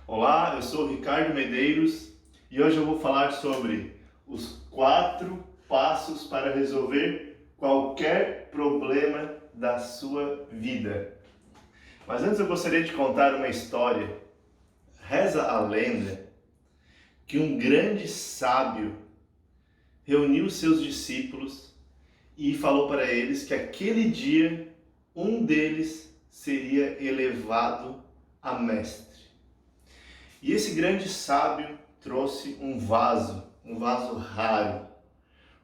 Olá, eu sou o Ricardo Medeiros e hoje eu vou falar sobre os 4 passos para resolver qualquer problema da sua vida. Mas antes eu gostaria de contar uma história. Reza a lenda que um grande sábio reuniu seus discípulos e falou para eles que aquele dia um deles seria elevado a mestre. E esse grande sábio trouxe um vaso raro,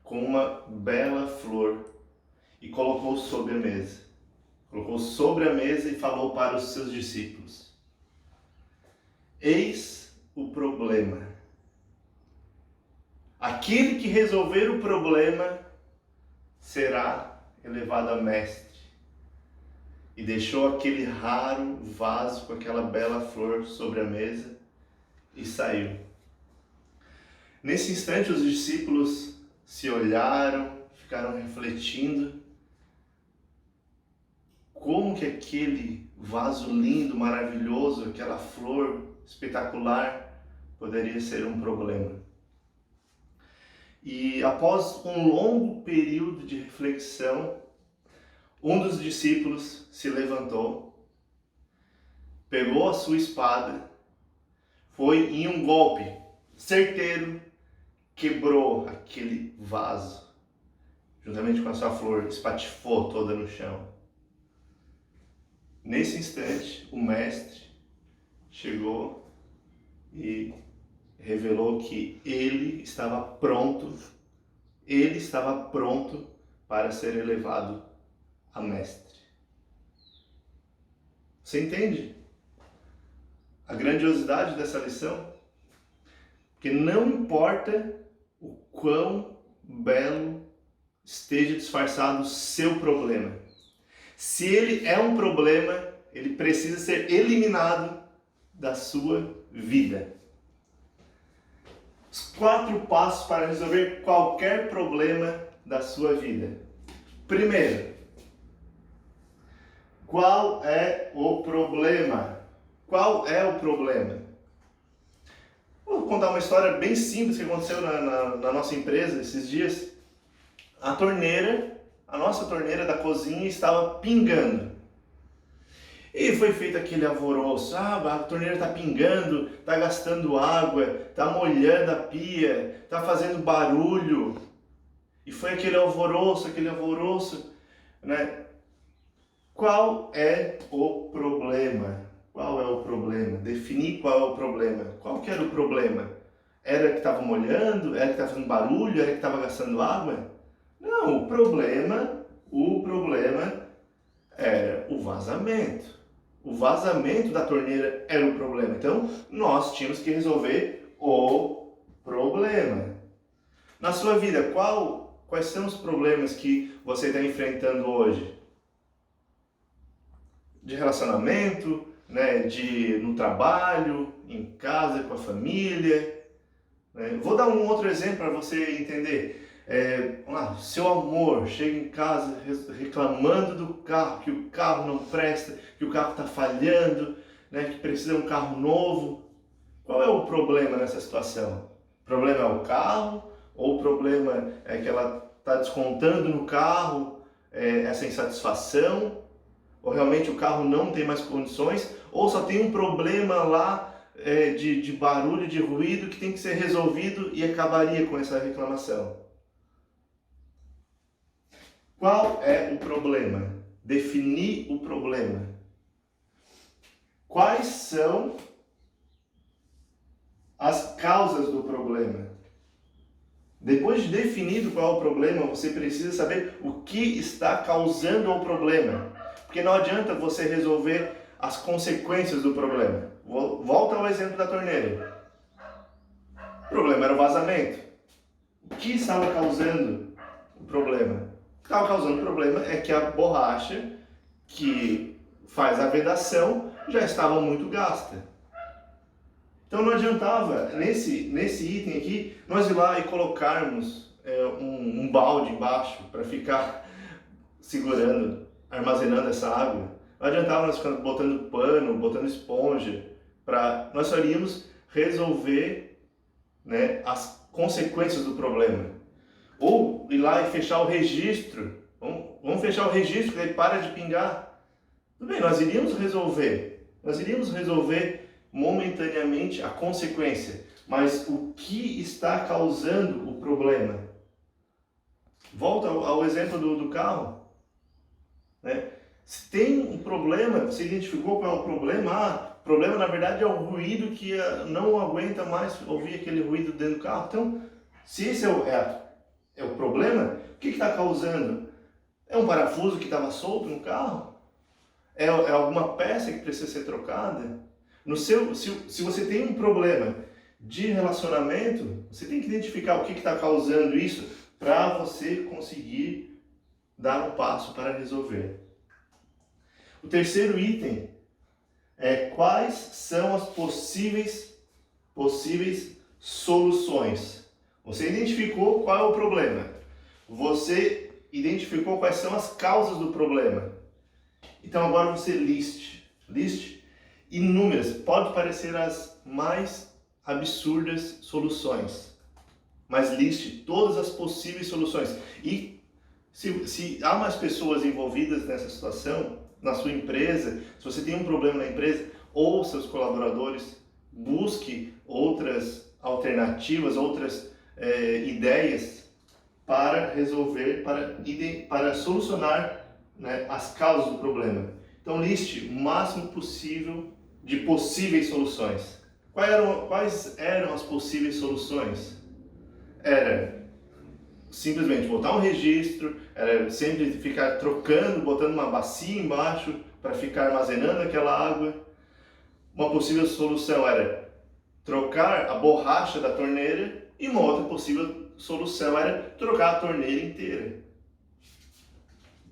com uma bela flor, e colocou sobre a mesa. Colocou sobre a mesa e falou para os seus discípulos: eis o problema. Aquele que resolver o problema será elevado a mestre. E deixou aquele raro vaso com aquela bela flor sobre a mesa e saiu. Nesse instante, os discípulos se olharam, ficaram refletindo como que aquele vaso lindo, maravilhoso, aquela flor espetacular poderia ser um problema. E após um longo período de reflexão, um dos discípulos se levantou, pegou a sua espada, foi em um golpe certeiro, quebrou aquele vaso, juntamente com a sua flor, espatifou toda no chão. Nesse instante, o mestre chegou e revelou que ele estava pronto para ser elevado a mestre. Você entende a grandiosidade dessa lição? Porque não importa o quão belo esteja disfarçado o seu problema. Se ele é um problema, ele precisa ser eliminado da sua vida. Os 4 passos para resolver qualquer problema da sua vida. Primeiro, qual é o problema? Qual é o problema? Vou contar uma história bem simples que aconteceu na nossa empresa esses dias. A nossa torneira da cozinha estava pingando. E foi feito aquele alvoroço. A torneira está pingando, está gastando água, está molhando a pia, está fazendo barulho. E foi aquele alvoroço, né? Qual é o problema? Qual é o problema? Definir qual é o problema. Qual que era o problema? Era que estava molhando? Era que estava fazendo barulho? Era que estava gastando água? Não, o problema era o vazamento. O vazamento da torneira era o problema. Então, nós tínhamos que resolver o problema. Na sua vida, quais são os problemas que você está enfrentando hoje? De relacionamento, né? No trabalho, em casa, com a família. Né? Vou dar um outro exemplo para você entender. Seu amor chega em casa reclamando do carro, que o carro não presta, que o carro está falhando, né? Que precisa de um carro novo. Qual é o problema nessa situação? O problema é o carro? Ou o problema é que ela está descontando no carro essa insatisfação? Ou realmente o carro não tem mais condições, ou só tem um problema lá de barulho, de ruído que tem que ser resolvido e acabaria com essa reclamação. Qual é o problema? Definir o problema. Quais são as causas do problema? Depois de definido qual é o problema, você precisa saber o que está causando o problema. Porque não adianta você resolver as consequências do problema. Volta ao exemplo da torneira. O problema era o vazamento. O que estava causando o problema? O que estava causando o problema é que a borracha que faz a vedação já estava muito gasta. Então não adiantava, nesse item aqui, nós ir lá e colocarmos um balde embaixo para ficar segurando, armazenando essa água. Não adiantava nós ficar botando pano, botando esponja Nós só iríamos resolver, né, as consequências do problema. Ou ir lá e fechar o registro. Vamos fechar o registro, que ele para de pingar. Tudo bem, nós iríamos resolver. Nós iríamos resolver momentaneamente a consequência. Mas o que está causando o problema? Volta ao exemplo do carro. Né? Se tem um problema, você identificou qual é o problema? O problema na verdade é o ruído que não aguenta mais ouvir aquele ruído dentro do carro. Então, se esse é o problema, o que está causando? É um parafuso que estava solto no carro? É alguma peça que precisa ser trocada? Se você tem um problema de relacionamento, você tem que identificar o que está causando isso para você conseguir dar um passo para resolver. O terceiro item é quais são as possíveis soluções. Você identificou qual é o problema. Você identificou quais são as causas do problema. Então agora você liste inúmeras, pode parecer as mais absurdas soluções, mas liste todas as possíveis soluções. E se há mais pessoas envolvidas nessa situação, na sua empresa, se você tem um problema na empresa, ou seus colaboradores, busque outras alternativas, outras ideias para resolver, para solucionar, né, as causas do problema. Então liste o máximo possível de possíveis soluções. Quais eram as possíveis soluções? Era simplesmente botar um registro, era sempre ficar trocando, botando uma bacia embaixo para ficar armazenando aquela água. Uma possível solução era trocar a borracha da torneira e uma outra possível solução era trocar a torneira inteira.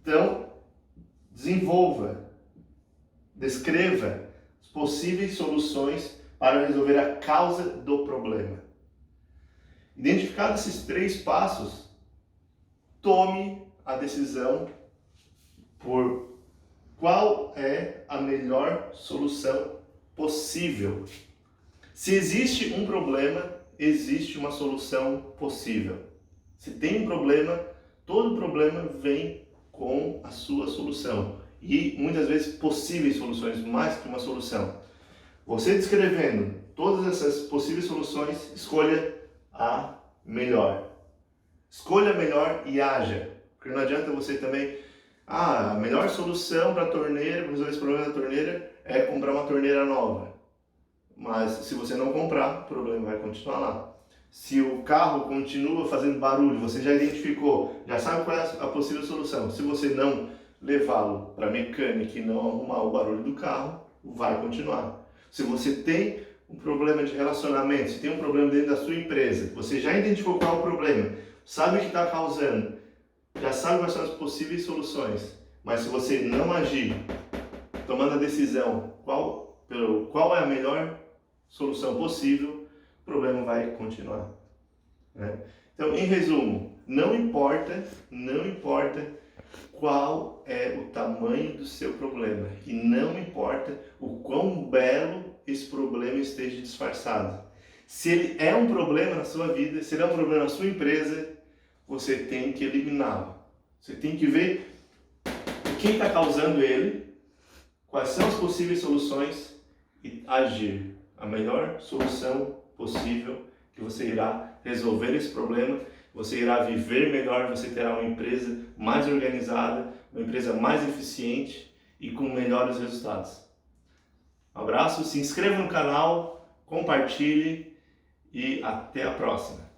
Então, descreva as possíveis soluções para resolver a causa do problema. Identificados esses 3 passos, tome a decisão por qual é a melhor solução possível. Se existe um problema, existe uma solução possível. Se tem um problema, todo problema vem com a sua solução. E muitas vezes possíveis soluções, mais que uma solução. Você descrevendo todas essas possíveis soluções, escolha a melhor. Escolha a melhor e haja. Porque não adianta você também... a melhor solução para a torneira, para resolver esse problema da torneira, é comprar uma torneira nova. Mas se você não comprar, o problema vai continuar lá. Se o carro continua fazendo barulho, você já identificou, já sabe qual é a possível solução. Se você não levá-lo para a mecânica e não arrumar o barulho do carro, vai continuar. Se você tem um problema de relacionamento, se tem um problema dentro da sua empresa, você já identificou qual é o problema, sabe o que está causando, já sabe quais são as possíveis soluções, mas se você não agir, tomando a decisão qual é a melhor solução possível, o problema vai continuar. Né? Então, em resumo, não importa qual é o tamanho do seu problema e não importa o quão belo esse problema esteja disfarçado. Se ele é um problema na sua vida, se ele é um problema na sua empresa, você tem que eliminá-lo. Você tem que ver quem está causando ele, quais são as possíveis soluções e agir. A melhor solução possível que você irá resolver esse problema, você irá viver melhor, você terá uma empresa mais organizada, uma empresa mais eficiente e com melhores resultados. Um abraço, se inscreva no canal, compartilhe e até a próxima.